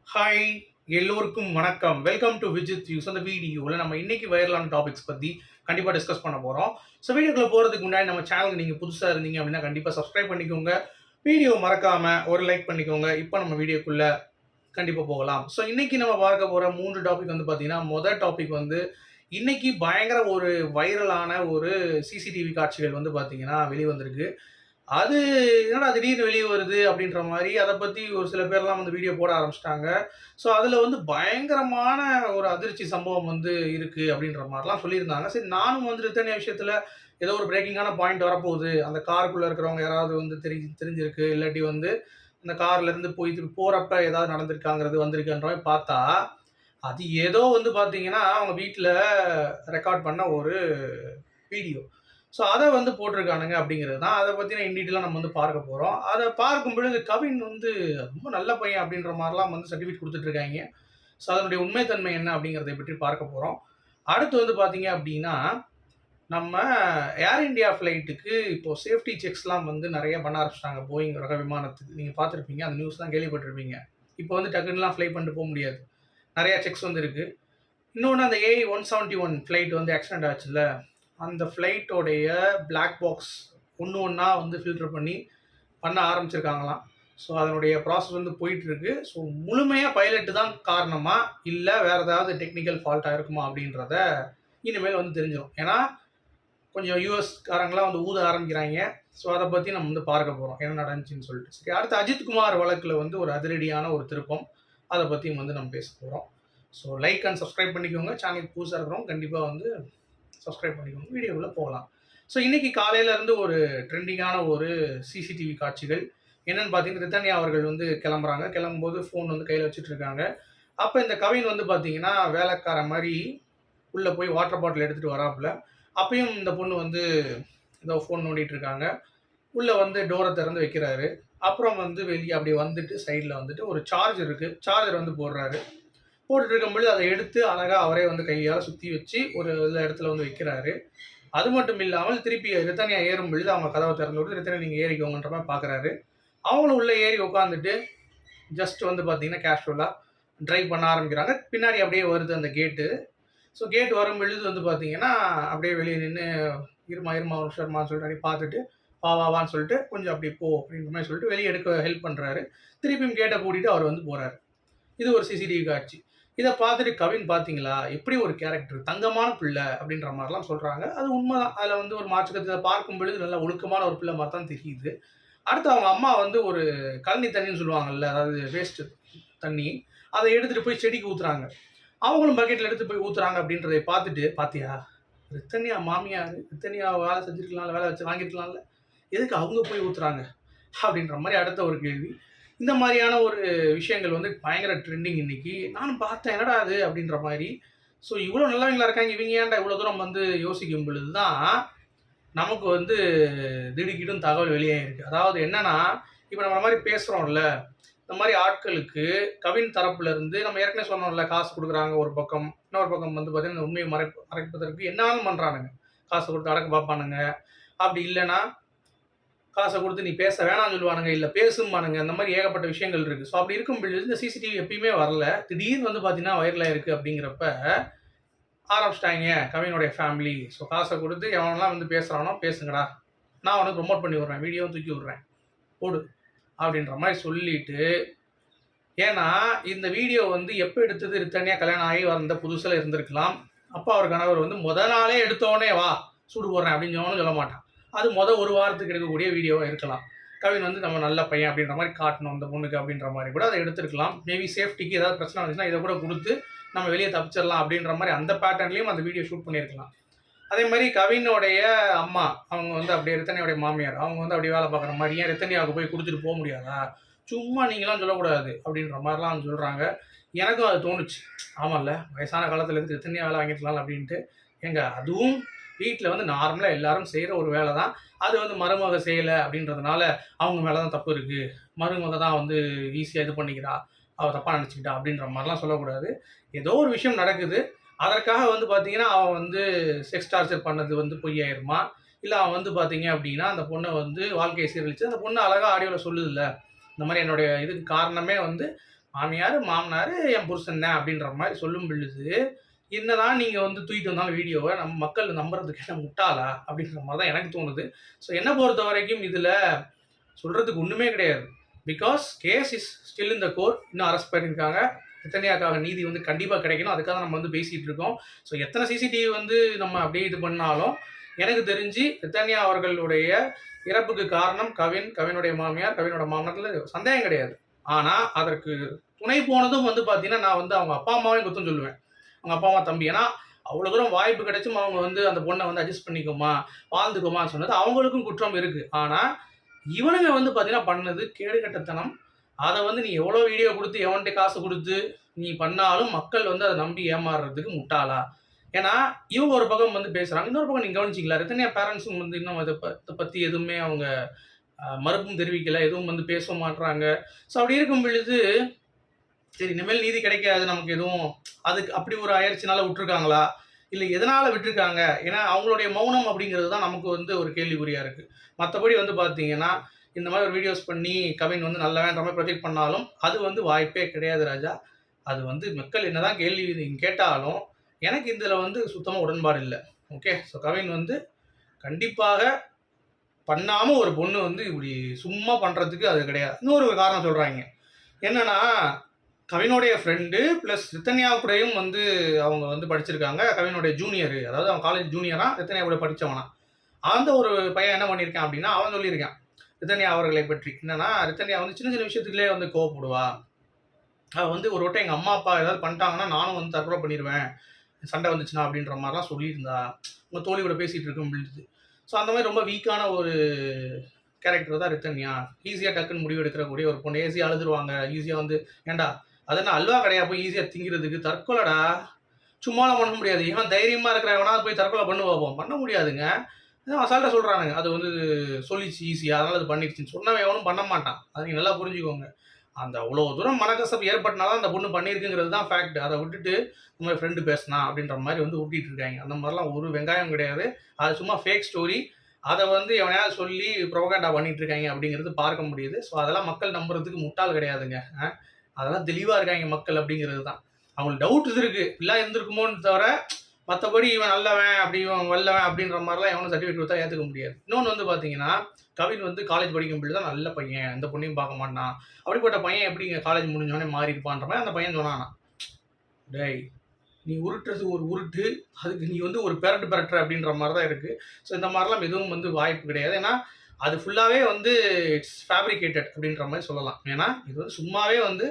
Hi, எல்லோருக்கும் வணக்கம். Welcome to Vijith views. அந்த வீடியோவில் நம்ம இன்னைக்கு வைரலான டாபிக்ஸ் பற்றி கண்டிப்பாக டிஸ்கஸ் பண்ண போகிறோம். ஸோ வீடியோக்குள்ள போகிறதுக்கு முன்னாடி நம்ம சேனலுக்கு நீங்கள் புதுசாக இருந்தீங்க அப்படின்னா கண்டிப்பாக சப்ஸ்கிரைப் பண்ணிக்கோங்க. வீடியோ மறக்காமல் ஒரு லைக் பண்ணிக்கோங்க. இப்போ நம்ம வீடியோக்குள்ள கண்டிப்பாக போகலாம். ஸோ இன்னைக்கு நம்ம பார்க்க போகிற 3 டாபிக் வந்து பார்த்தீங்கன்னா, மொதல் டாபிக் வந்து இன்னைக்கு பயங்கர ஒரு வைரலான ஒரு சிசிடிவி காட்சிகள் வந்து பார்த்தீங்கன்னா வெளிவந்திருக்கு. அது என்னடா திடீர்னு வெளிய வருது அப்படின்ற மாரி, அத பத்தி ஒரு சில பேர்லாம் வந்து வீடியோ போட ஆரம்பிச்சுட்டாங்க. ஸோ, அதுல வந்து பயங்கரமான ஒரு அதிர்ச்சி சம்பவம் வந்து இருக்கு அப்படின்ற மாரிலாம் சொல்லியிருந்தாங்க. சரி நானும் வந்து ரித்தன்யா விஷயத்துல ஏதோ ஒரு பிரேக்கிங்கான பாயிண்ட் வரப்போகுது. அந்த காருக்குள்ள இருக்கிறவங்க யாராவது வந்து தெரிஞ்சிருக்கு. இல்லாட்டி வந்து அந்த கார்ல இருந்து போறப்ப ஏதாவது நடந்திருக்காங்கிறது வந்திருக்குன்ற மாரி பார்த்தா, அது ஏதோ வந்து பார்த்தீங்கன்னா, அவங்க வீட்ல ரெக்கார்ட் பண்ண ஒரு வீடியோ. ஸோ அத வந்து போட்டிருக்கானுங்க அப்படிங்கிறது தான். அத பத்தின இன் டீட்டெயிலா நம்ம வந்து பார்க்க போறோம். அத பார்க்கும் பொழுது கவின் வந்து ரொம்ப நல்ல பையன் அப்படின்ற மாரிலாம் வந்து சர்டிஃபிகேட் குடுத்துட்டு இருக்காய்ங்க. ஸோ அதனுடைய உண்மை தன்மை என்ன அப்படிங்கிறத பற்றி பார்க்க போறோம். அடுத்து வந்து பார்த்தீங்க அப்படின்னா, நம்ம ஏர் இந்தியா ஃப்ளைட்டுக்கு இப்போ சேஃப்டி செக்ஸ்லாம் வந்து நெறைய பண்ண ஆரம்பிச்சுட்டாங்க. போயிங் ரக விமானத்துக்கு. நீங்க பார்த்திருப்பீங்க. அந்த நியூஸ்லாம் கேள்விப்பட்டிருப்பீங்க. இப்போ வந்து டக்குன்னுலாம் ஃப்ளை பண்ணிட்டு போ முடியாது. நெறைய செக்ஸ் வந்து இருக்கு. இன்னொன்னு அந்த ஏஐ-171 ஃப்ளைட் வந்து ஆக்சிடென்ட் ஆச்சுல்ல. அந்த ஃப்ளைட்டோடைய பிளாக் பாக்ஸ் ஒண்ணு ஒண்ணா வந்து ஃபில்டர் பண்ண ஆரம்பிச்சிருக்காங்களாம். ஸோ அதனுடைய ப்ராசஸ் வந்து போயிட்டுருக்கு. ஸோ முழுமையா பைலட் தான் காரணமா? இல்ல வேற ஏதாவது டெக்னிக்கல் ஃபால்ட்டா இருக்குமா? அப்படின்றத இனிமேல் வந்து தெரிஞ்சிரும். ஏன்னா, கொஞ்சம் யுஎஸ் காரங்கலாம் வந்து ஊத ஆரம்பிக்கிறாய்ங்க. ஸோ அத பத்தி நம்ம வந்து பார்க்க போறோம். என்ன நடந்துச்சுன்னு சொல்லிட்டு. சரி அடுத்து அஜித் குமார் வழக்குல வந்து ஒரு அதிரடியான ஒரு திருப்பம். அத பத்தியும் வந்து நம்ம பேச போறோம். ஸோ லைக் அண்ட் சப்ஸ்கிரைப் பண்ணிக்கோங்க. சேனலுக்கு புதுசா இருக்கிறவங்க கண்டிப்பா வந்து சப்ஸ்கிரைப் பண்ணிக்கோங்க. வீடியோக்குள்ள போகலாம். ஸோ இன்னைக்கு காலையில இருந்து ஒரு ட்ரெண்டிங்கான ஒரு சிசிடிவி காட்சிகள். என்னன்னு பார்த்தீங்கன்னா, ரித்தன்யா அவர்கள் வந்து கிளம்புறாங்க. கிளம்பும்போது ஃபோன் வந்து கையில வச்சுட்டு இருக்காங்க. அப்ப இந்த கவின் வந்து பார்த்தீங்கன்னா, வேலைக்காரன் மாரி உள்ள போய் வாட்டர் பாட்டில் எடுத்துட்டு வராப்புல. அப்பயும் இந்த பொண்ணு வந்து ஏதோ ஃபோன் நோண்டிட்டு இருக்காங்க. உள்ள வந்து டோர திறந்து வைக்கிறாரு. அப்புறம் வந்து வெளிய அப்படியே வந்துட்டு சைடுல வந்துட்டு ஒரு சார்ஜர் இருக்கு. சார்ஜர் வந்து போடுறாரு. போட்டுட்டு இருக்கும்பொழுது அத எடுத்து அழகா அவரே வந்து கையால சுத்தி வச்சு ஒரு இடத்துல வந்து வைக்கிறாரு. அது மட்டும் இல்லாமல் திருப்பி ரித்தன்யா ஏறும் பொழுது அவங்க கதவ திறந்து விட்டு, "ரித்தன்யா நீங்க ஏறிக்கோங்கன்ற" மாரி பார்க்குறாரு. அவங்களும் உள்ள ஏறி உட்காந்துட்டு, ஜஸ்ட் வந்து பார்த்தீங்கன்னா, கேஷுவலா டிரைவ் பண்ண ஆரம்பிக்கிறாங்க. பின்னாடி அப்படியே வருது அந்த கேட்டு. ஸோ கேட் வரும் பொழுது வந்து பார்த்தீங்கன்னா, அப்படியே வெளிய நின்னு, "இரும்மா, இரும்மா ஒரு நிமிஷம் இருமான்னு" சொல்லிட்டு அப்படியே பார்த்துட்டு, "வா, வா, வான்னு" சொல்லிட்டு, "கொஞ்சம் அப்படி போ" அப்படின்ற மாரி சொல்லிட்டு வெளிய எடுக்க ஹெல்ப் பண்றாரு. திருப்பியும் கேட்ட பூட்டிட்டு அவர் வந்து போறாரு. இது ஒரு சிசிடிவி காட்சி. இத பார்த்துட்டு கவின் பார்த்தீங்களா, எப்படி ஒரு கேரக்டர் தங்கமான பிள்ளை அப்படின்ற மாரிலாம் சொல்றாங்க. அது உண்மதான். அதுல வந்து ஒரு மாற்று கருத்து இல்ல. பார்க்கும் பொழுது நல்ல ஒழுக்கமான ஒரு பிள்ளை மாரி தான் தெரியுது. அடுத்து அவங்க அம்மா வந்து ஒரு கழனி தண்ணீன்னு சொல்லுவாங்கல்ல, அதாவது வேஸ்ட் தண்ணி. அத எடுத்துட்டு போய் செடிக்கு ஊத்துறாங்க. அவங்களும் பக்கெட்ல எடுத்து போய் ஊத்துறாங்க அப்படின்றதை பார்த்துட்டு, "பாத்தியா? ரித்தன்யா மாமியாரு, ரித்தன்யா வேலை செஞ்சிருக்கலாம்ல, வேலை வச்சு வாங்கியிருக்கலாம்ல. எதுக்கு அவங்க போய் ஊத்துறாங்க?" அப்படின்ற மாரி அடுத்த ஒரு கேள்வி. இந்த மாரியான ஒரு விஷயங்கள் வந்து பயங்கர ட்ரெண்டிங் இன்னைக்கு. நானும் பார்த்தேன். என்னடா இது? அப்படின்ற மாரி. ஸோ இவ்ளோ நல்லவங்களா இருக்காங்க. இவங்க ஏன்டா இவ்ளோ தூரம் வந்து யோசிக்கும் பொழுது தான், நமக்கு வந்து திடுக்கிடும் தகவல் வெளியாயிருக்கு. அதாவது என்னன்னா, இப்ப நம்மள மாரி பேசுறோம்ல, இந்த மாரி ஆட்களுக்கு கவின் தரப்புல இருந்து நம்ம ஏற்கனவே சொன்னோம்ல, காசு குடுக்குறாங்க ஒரு பக்கம். இன்னொரு பக்கம் வந்து பார்த்தீங்கன்னா, உண்மைய மறைப்பதற்கு என்ன வேணாலும் பண்றானுங்க. காசு குடுத்து அடக்க பார்ப்பானுங்க. அப்படி இல்லன்னா காச குடுத்து நீ பேச வேணான்னு சொல்லுவானுங்க. இல்ல பேசும்பானுங்க. இந்த மாரி ஏகப்பட்ட விஷயங்கள் இருக்கு. ஸோ அப்படி இருக்கும் பொழுது இந்த சிசிடிவி எப்பயுமே வரல. திடீர்னு வந்து பார்த்தீங்கன்னா, வைரல் ஆயிருக்கு அப்படிங்கிறப்ப ஆரம்பிச்சுட்டாய்ங்க கவினுடைய ஃபேமிலி. ஸோ காச குடுத்து எவனெல்லாம் வந்து பேசுறானோ பேசுங்கடா. நான் உனக்கு ப்ரமோட் பண்ணி விடுறேன். வீடியோவும் தூக்கி விடுறேன். போடு. அப்படின்ற மாரி சொல்லிட்டு ஏன்னா இந்த வீடியோ வந்து எப்ப எடுத்தது ரித்தன்யா கல்யாணம் ஆகி வந்த புதுசுல இருந்திருக்கலாம். அப்ப அவர் கணவர் வந்து மொத நாளே எடுத்தோனே வா சூடு போடுறேன் அப்படின்னு சொன்னாலும் சொல்ல மாட்டான். அது ஒரு வாரத்துக்கு எடுக்கக்கூடிய வீடியோவா இருக்கலாம். கவின் வந்து நம்ம நல்ல பையன் அப்படின்ற மாரி காட்டணும் இந்த பொண்ணுக்கு அப்படின்ற மாரி கூட அத எடுத்திருக்கலாம். மேபி சேஃப்டிக்கு ஏதாவது பிரச்சனை வந்துச்சுன்னா இத கூட குடுத்து நம்ம வெளிய தப்பிச்சிடலாம் அப்படின்ற மாரி அந்த பேட்டர்ன்லயும் அந்த வீடியோ ஷூட் பண்ணியிருக்கலாம். அதே மாரி கவினுடைய அம்மா, அவங்க வந்து அப்படியே ரித்தன்யாவுடைய மாமியார். அவங்க வந்து அப்படியே வேலை பார்க்குற மாரி, "ஏன் ரித்தன்யாவுக்கு போய் குடுத்துட்டு போ முடியாதா? சும்மா நீங்கலாம் சொல்லக்கூடாது." அப்படின்ற மாரிலாம் வந்து சொல்றாங்க. எனக்கும் அது தோணுச்சு. ஆமால்ல, வயசான காலத்துல எதுக்கு ரித்தன்யா வேலை வாங்கியிருக்கலாம்ல அப்படின்ட்டு. ஏங்க அதுவும் வீட்ல வந்து நார்மலா எல்லாரும் செய்ற ஒரு வேலை தான். அது வந்து மருமக செய்யல அப்படின்றதுனால, அவங்க மேல தான் தப்பு இருக்கு. மருமக தான் வந்து ஈஸியா இது பண்ணிக்கிறா. அவ தப்பா நெனச்சுக்கிட்டா அப்படின்ற மாரிலாம் சொல்லக்கூடாது. ஏதோ ஒரு விஷயம் நடக்குது. அதற்காக வந்து பார்த்தீங்கன்னா, அவன் வந்து செக்ஸ் டார்ச்சர் பண்ணது வந்து பொய்யாயிருமா? இல்ல அவன் வந்து பார்த்தீங்க அப்டின்னா, அந்த பொண்ண வந்து வாழ்க்கைய சீரழிச்சு அந்த பொண்ணு அழகா ஆடியோல சொல்லுதுல்ல. இந்த மாரி என்னுடைய இதுக்கு காரணமே வந்து மாமியார், மாமனார், என் புருஷன் தான் அப்படின்ற மாரி சொல்லும் பொழுது, என்னதான் நீங்க வந்து தூக்கிட்டு வந்தாலும் வீடியோவ நம்ம மக்கள் நம்புறதுக்கு என்ன முட்டாளா? அப்படின்ற மாரி தான் எனக்கு தோணுது. ஸோ என்ன பொறுத்தவரைக்கும் இதுல சொல்றதுக்கு ஒண்ணுமே கிடையாது. Because case is still in the court. இன்னும் அரெஸ்ட் பண்ணியிருக்காங்க. ரித்தன்யாக்காக நீதி வந்து கண்டிப்பா கிடைக்கணும். அதுக்காக தான் நம்ம வந்து பேசிட்டு இருக்கோம். ஸோ எத்தனை சிசிடிவி வந்து நம்ம அப்படியே இது பண்ணாலும், எனக்கு தெரிஞ்சு ரித்தன்யா அவர்களுடைய இறப்புக்கு காரணம் கவின், கவினுடைய மாமியார், கவினோட மாமனார்ல சந்தேகம் கிடையாது. ஆனா, அதற்கு துணை போனதும் வந்து பார்த்தீங்கன்னா, நான் வந்து அவங்க அப்பா, அம்மாவையும் குத்தம் சொல்லுவேன். அவங்க அப்பா, அம்மா, தம்பி. ஏன்னா, அவ்வளோ தூரம் வாய்ப்பு கிடைச்சும் அவங்க வந்து அந்த பொண்ண வந்து அட்ஜஸ்ட் பண்ணிக்கோமா, வாழ்ந்துக்கோமான்னு சொன்னது அவங்களுக்கும் குற்றம் இருக்கு. ஆனா, இவனுங்க வந்து பார்த்தீங்கன்னா பண்ணது கேடுகெட்டத்தனம். அத வந்து நீ எவ்வளோ வீடியோ குடுத்து, எவன்ட்ட காசு குடுத்து நீ பண்ணாலும் மக்கள் வந்து அத நம்பி ஏமாறுறதுக்கு முட்டாளா? ஏன்னா, இவங்க ஒரு பக்கம் வந்து பேசுறாங்க. இன்னொரு பக்கம் நீங்க கவனிச்சீங்களா? ரித்தன்யா பேரண்ட்ஸும் வந்து இன்னும் இத பத்தி எதுவுமே அவங்க மறுப்பும் தெரிவிக்கல. எதுவும் வந்து பேசவும் மாட்றாங்க. ஸோ அப்படி இருக்கும் பொழுது, சரி இனிமேல் நீதி கிடைக்காது நமக்கு எதுவும். அதுக்கு அப்படி ஒரு ஆயிருச்சுனால விட்டுருக்காங்களா? இல்ல எதனால விட்டுருக்காங்க? ஏன்னா அவங்களுடைய மௌனம் அப்படிங்கிறது தான் நமக்கு வந்து ஒரு கேள்விக்குறியா இருக்கு. மத்தபடி வந்து பார்த்தீங்கன்னா, இந்த மாரி ஒரு வீடியோஸ் பண்ணி கவின் வந்து நல்லவன்ற மாரி ப்ரொஜெக்ட் பண்ணாலும், அது வந்து வாய்ப்பே கிடையாது ராஜா. அது வந்து மக்கள் என்னதான் கேள்வி நீங்க கேட்டாலும், எனக்கு இதுல வந்து சுத்தமா உடன்பாடு இல்ல. ஓகே. ஸோ கவின் வந்து கண்டிப்பாக பண்ணாம ஒரு பொண்ணு வந்து இப்படி சும்மா பண்றதுக்கு அது கிடையாது. இன்னொரு காரணம் சொல்றாய்ங்க. என்னன்னா, கவினுடைய ஃப்ரெண்டு பிளஸ் ரித்தன்யா கூடயும் வந்து அவங்க வந்து படிச்சிருக்காங்க. கவினுடைய ஜூனியரு. அதாவது அவன் காலேஜ் ஜூனியரா, ரித்தன்யா கூட படிச்சவனா. அந்த ஒரு பையன் என்ன பண்ணியிருக்கான் அப்படின்னா, அவன் சொல்லியிருக்கான். ரித்தன்யா அவர்களை பற்றி. என்னன்னா, ரித்தன்யா வந்து சின்ன சின்ன விஷயத்துக்குள்ளே வந்து கோவப்படுவா. அவ வந்து ஒரு வட்டம் எங்க அம்மா, அப்பா ஏதாவது பண்ணிட்டாங்கன்னா, நானும் வந்து தற்கொலை பண்ணிருவேன். சண்டை வந்துச்சுன்னா அப்படின்ற மாரிலாம் சொல்லியிருந்தா. உங்க தோழி கூட பேசிட்டு இருக்கும் பொழுது. ஸோ அந்த மாரி ரொம்ப வீக்கான ஒரு கேரக்டர் தான் ரித்தன்யா. ஈஸியா டக்குன்னு முடிவு எடுக்கக்கூடிய ஒரு பொண்ணு. ஈஸியா அழுதுருவாங்க. ஈஸியா வந்து ஏன்டா அது என்ன அல்வா கடையா போய் ஈஸியா திங்கிறதுக்கு? தற்கொலைடா. சும்மாலாம் பண்ண முடியாது. எவன் தைரியமா இருக்கிறவன் எவனாவது போய் தற்கொலை பண்ணு பார்ப்போம். பண்ண முடியாதுங்க. அசால்ட்டா சொல்றானுங்க. அது வந்து சொல்லிச்சு ஈஸியா. அதனால அது பண்ணிடுச்சுன்னு. சொன்னவன் எவனும் பண்ண மாட்டான். அத நீங்க நல்லா புரிஞ்சுக்கோங்க. அந்த அவ்வளோ தூரம் மனக்கசப்பு ஏற்பட்டனால தான் அந்த பொண்ணு பண்ணியிருக்குங்கிறது தான் ஃபேக்ட். அத விட்டுட்டு இந்த மாரி ஃப்ரெண்டு பேசினான் அப்படின்ற மாரி வந்து உருட்டிட்டு இருக்காய்ங்க. அந்த மாரிலாம் ஒரு வெங்காயம் கிடையாது. அது சும்மா ஃபேக் ஸ்டோரி. அத வந்து எவனையாவது சொல்லி புரொபகண்டா பண்ணிட்டு இருக்காய்ங்க அப்படிங்கிறது பார்க்க முடியுது. ஸோ அதெல்லாம் மக்கள் நம்புறதுக்கு முட்டாள் கிடையாதுங்க. அதெல்லாம் தெளிவா இருக்காய்ங்க மக்கள் அப்படிங்கிறது தான். அவங்களுக்கு டவுட்ஸ் இருக்கு. இப்படிலாம் இருந்திருக்குமோன்னு தவிர, மத்தபடி இவன் நல்லவன், அப்படி இவன் வல்லவன் அப்படின்ற மாரிலாம் எவனும் சர்டிஃபிகேட் குடுத்தா ஏத்துக்க முடியாது. இன்னொன்னு வந்து பார்த்தீங்கன்னா, கவின் வந்து காலேஜ் படிக்கும் பொழுது தான் நல்ல பையன். எந்த பொண்ணையும் பார்க்க மாட்டான். அப்படிப்பட்ட பையன் எப்படிங்க காலேஜ் முடிஞ்ச உடனே மாறி இருப்பான்ற மாரி அந்த பையன் சொன்னானாம். டேய்! நீ உருட்டுறது ஒரு உருட்டு. அதுக்கு நீ வந்து ஒரு பெரட்டு பெரட்டுற அப்படின்ற மாரி தான் இருக்கு. ஸோ இந்த மாரிலாம் எதுவும் வந்து வாய்ப்பு கிடையாது. ஏன்னா, அது ஃபுல்லாவே வந்து இட்ஸ் ஃபேப்ரிகேட்டட் அப்படின்ற மாரி சொல்லலாம். ஏன்னா, இது வந்து சும்மாவே வந்து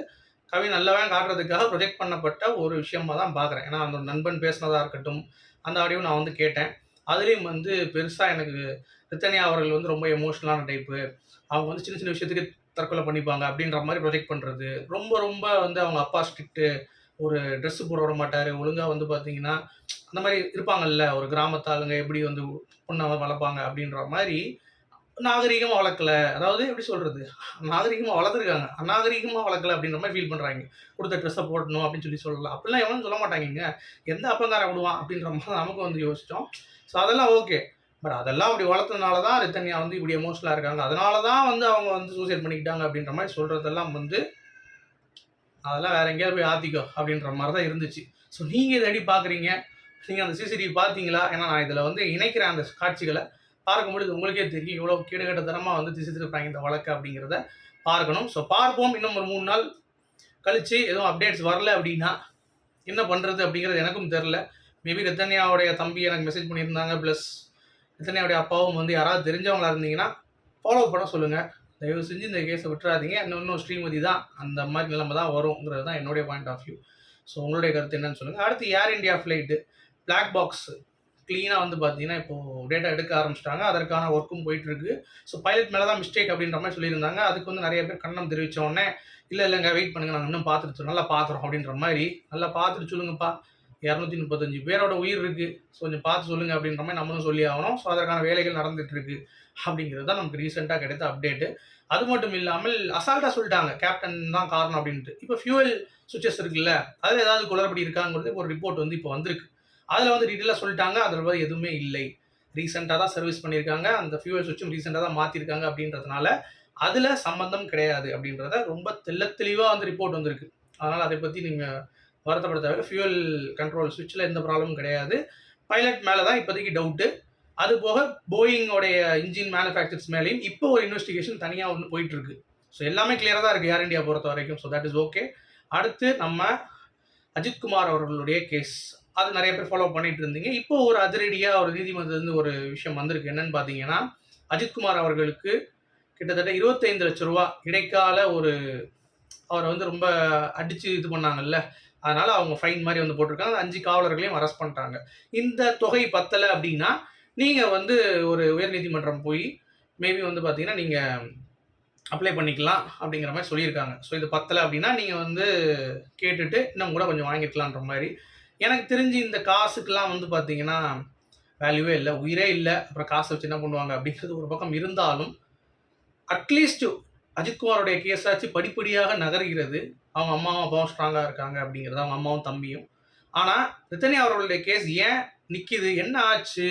கவின் நல்லவன் காட்டுறதுக்காக ப்ரொஜெக்ட் பண்ணப்பட்ட ஒரு விஷயமா தான் பார்க்குறேன். ஏன்னா, அந்த நண்பன் பேசினதா இருக்கட்டும், அந்த ஆடியோ நான் வந்து கேட்டேன். அதுலயும் வந்து பெருசா எனக்கு ரித்தன்யா அவர்கள் வந்து ரொம்ப எமோஷனலான டைப்பு. அவங்க வந்து சின்ன சின்ன விஷயத்துக்கு தற்கொலை பண்ணிப்பாங்க அப்படின்ற மாரி ப்ரொஜெக்ட் பண்றது. ரொம்ப ரொம்ப வந்து அவங்க அப்பா ஸ்ட்ரிக்ட்டு. ஒரு ட்ரெஸ் போட விட மாட்டாரு. ஒழுங்கா வந்து பார்த்தீங்கன்னா, அந்த மாரி இருப்பாங்கல்ல, ஒரு கிராமத்து ஆளுங்க எப்படி வந்து பொண்ண வளர்ப்பாங்க அப்படின்ற மாரி நாகரீகமா வளர்க்கல. அதாவது எப்படி சொல்றது? நாகரீகமா வளர்த்துருக்காங்க. அநாகரீகமா வளர்க்கல அப்படின்ற மாரி ஃபீல் பண்றாய்ங்க. குடுத்த ட்ரெஸ்ஸ போடணும் அப்படின்னு சொல்லலாம். அப்படிலாம் எவனும் சொல்ல மாட்டாய்ங்கங்க. எந்த அப்பன்காரன் விடுவான் அப்படின்ற மாரி நமக்கு வந்து யோசிச்சோம். ஸோ அதெல்லாம் ஓகே. பட் அதெல்லாம் அப்படி வளர்த்ததுனால தான் ரித்தன்யா வந்து இப்படி எமோஷனலா இருக்காங்க. அதனால தான் வந்து அவங்க வந்து சூசைட் பண்ணிக்கிட்டாங்க அப்படின்ற மாரி சொல்றதெல்லாம் வந்து, அதெல்லாம் வேற எங்கேயாவது போய் ஆத்திக்கோ அப்படின்ற மாரி தான் இருந்துச்சு. ஸோ நீங்க இத எப்படி பார்க்குறீங்க? நீங்க அந்த சிசிடிவி பார்த்தீங்களா? ஏன்னா நான் இதில வந்து இணைக்கிறேன் அந்த காட்சிகள. பார்க்கும்பொழுது உங்களுக்கே தெரியும். எவ்வளோ கேடுகெட்டத்தனமா வந்து திசை திருப்புறாங்க இந்த வழக்க அப்படிங்கிறத பார்க்கணும். ஸோ பார்ப்போம். இன்னும் ஒரு 3 நாள் கழிச்சு எதுவும் அப்டேட்ஸ் வரல அப்படின்னா, என்ன பண்றது அப்படிங்கிறது எனக்கும் தெரியல. மேபி ரித்தன்யாவுடைய தம்பி எனக்கு மெசேஜ் பண்ணியிருந்தாங்க. பிளஸ் ரித்தன்யாவுடைய அப்பாவும் வந்து யாராவது தெரிஞ்சவங்களா இருந்தீங்கன்னா, ஃபாலோ பண்ண சொல்லுங்க. தயவு செஞ்சு இந்த கேஸ விட்டுறாதீங்க. இன்னும் ஸ்ரீமதி தான் அந்த மாரி நிலைமை தான் வருங்கிறது தான் என்னுடைய பாயிண்ட் ஆஃப் வியூ. ஸோ உங்களுடைய கருத்து என்னன்னு சொல்லுங்க. அடுத்து ஏர் இந்தியா ஃப்ளைட்டு பிளாக் பாக்ஸ் கிளீனா வந்து பார்த்தீங்கன்னா, இப்போ டேட்டா எடுக்க ஆரம்பிச்சுட்டாங்க. அதற்கான ஒர்க்கும் போயிட்டுருக்கு. ஸோ பைலட் மேல தான் மிஸ்டேக் அப்படின்ற மாரி சொல்லியிருந்தாங்க. அதுக்கு வந்து நெறைய பேர் கண்டனம் தெரிவிச்ச உடனே, இல்லங்க வெயிட் பண்ணுங்க. நாங்க இன்னும் பார்த்துட்டு நல்லா பார்க்குறோம் அப்படின்ற மாரி, நல்லா பார்த்துட்டு சொல்லுங்கப்பா. 235 பேரோட உயிர் இருக்கு. ஸோ கொஞ்சம் பார்த்து சொல்லுங்க அப்படின்ற மாரி நம்மளும் சொல்லி ஆகணும். ஸோ அதற்கான வேலைகள் நடந்துட்டு இருக்கு. அப்படிங்கிறது தான் நமக்கு ரீசென்ட்டா கிடைத்த அப்டேட்டு. அது மட்டும் இல்லாமல் அசால்ட்டா சொல்ட்டாங்க. கேப்டன் தான் காரணம் அப்படின்ட்டு. இப்ப ஃபியூயல் சுவிட்சஸ் இருக்குல்ல, அதுல ஏதாவது குளறுபடி இருக்காங்கிறது ஒரு ரிப்போர்ட் வந்து இப்போ வந்திருக்கு. அதுல வந்து டீட்டெயிலா சொல்லிட்டாங்க. அதுல வந்து எதுவுமே இல்லை. ரீசென்ட்டா தான் சர்வீஸ் பண்ணியிருக்காங்க. அந்த ஃபியூயல் சுவிட்சும் ரீசென்ட்டா தான் மாத்திருக்காங்க அப்படின்றதுனால, அதில் சம்மந்தம் கிடையாது அப்படின்றத ரொம்ப தெளிவாக வந்து ரிப்போர்ட் வந்திருக்கு. அதனால் அதை பற்றி நீங்கள் வருத்தப்பட தேவையில்லை. ஃபியூயல் கண்ட்ரோல் ஸ்விட்சில் எந்த ப்ராப்ளமும் கிடையாது. பைலட் மேலே தான் இப்போதைக்கு டவுட்டு. அது போக போயிங்கோடைய இன்ஜின் மேனுஃபேக்சர்ஸ் மேலேயும் இப்போ ஒரு இன்வெஸ்டிகேஷன் தனியாக ஒன்று போயிட்டுருக்கு. ஸோ எல்லாமே கிளியராக தான் இருக்குது ஏர் இண்டியா பொறுத்த வரைக்கும். So that is okay. அடுத்து நம்ம அஜித்குமார் அவர்களுடைய கேஸ், அது நிறைய பேர் ஃபாலோ பண்ணிட்டு இருந்தீங்க. இப்போ ஒரு அதிரடியாக ஒரு நீதிமன்றத்துலேருந்து ஒரு விஷயம் வந்திருக்கு. என்னன்னு பார்த்தீங்கன்னா, அஜித்குமார் அவர்களுக்கு கிட்டத்தட்ட 25 லட்ச ரூபா இடைக்கால ஒரு அவரை வந்து ரொம்ப அடிச்சு இது பண்ணாங்கல்ல, அதனால அவங்க ஃபைன் மாதிரி வந்து போட்டிருக்காங்க. 5 காவலர்களையும் அரெஸ்ட் பண்ணிட்டாங்க. இந்த தொகை பத்தலை அப்படின்னா நீங்கள் வந்து ஒரு உயர்நீதிமன்றம் போய் மேபி வந்து பார்த்தீங்கன்னா நீங்கள் அப்ளை பண்ணிக்கலாம் அப்படிங்கிற மாதிரி சொல்லியிருக்காங்க. ஸோ இது பத்தலை அப்படின்னா நீங்கள் வந்து கேட்டுட்டு இன்னும் கூட கொஞ்சம் வாங்கிக்கலான்ற மாதிரி. எனக்கு தெரிஞ்சு இந்த காசுக்கெல்லாம் வந்து பார்த்தீங்கன்னா வேல்யூவே இல்லை, உயிரே இல்லை. அப்புறம் காசை வச்சு என்ன பண்ணுவாங்க அப்படிங்கிறது ஒரு பக்கம் இருந்தாலும், அட்லீஸ்ட் அஜித்குமாரோடைய கேஸாச்சு படிப்படியாக நகர்கிறது. அவங்க அம்மாவும் அப்பாவும் ஸ்ட்ராங்காக இருக்காங்க அப்படிங்கிறது, அவங்க அம்மாவும் தம்பியும். ஆனால் ரித்தன்யா அவர்களுடைய கேஸ் ஏன் நிற்கிது, என்ன ஆச்சு?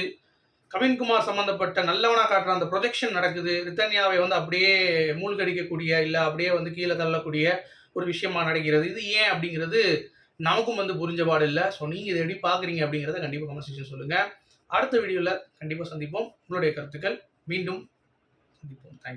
கவின்குமார் சம்மந்தப்பட்ட நல்லவனா காட்டுற அந்த ப்ரொஜெக்ஷன் நடக்குது. ரித்தன்யாவை வந்து அப்படியே மூழ்கடிக்கக்கூடிய, இல்லை அப்படியே வந்து கீழே தள்ளக்கூடிய ஒரு விஷயமா நடக்கிறது. இது ஏன் அப்படிங்கிறது நமக்கும் வந்து புரிஞ்சபாடு இல்லை. ஸோ நீங்கள் இதை எப்படி பார்க்குறீங்க அப்படிங்கிறத கண்டிப்பாக கமெண்ட் செக்ஷன் சொல்லுங்கள். அடுத்த வீடியோவில் கண்டிப்பாக சந்திப்போம். உங்களுடைய கருத்துக்கள் மீண்டும் சந்திப்போம். தேங்க்யூ.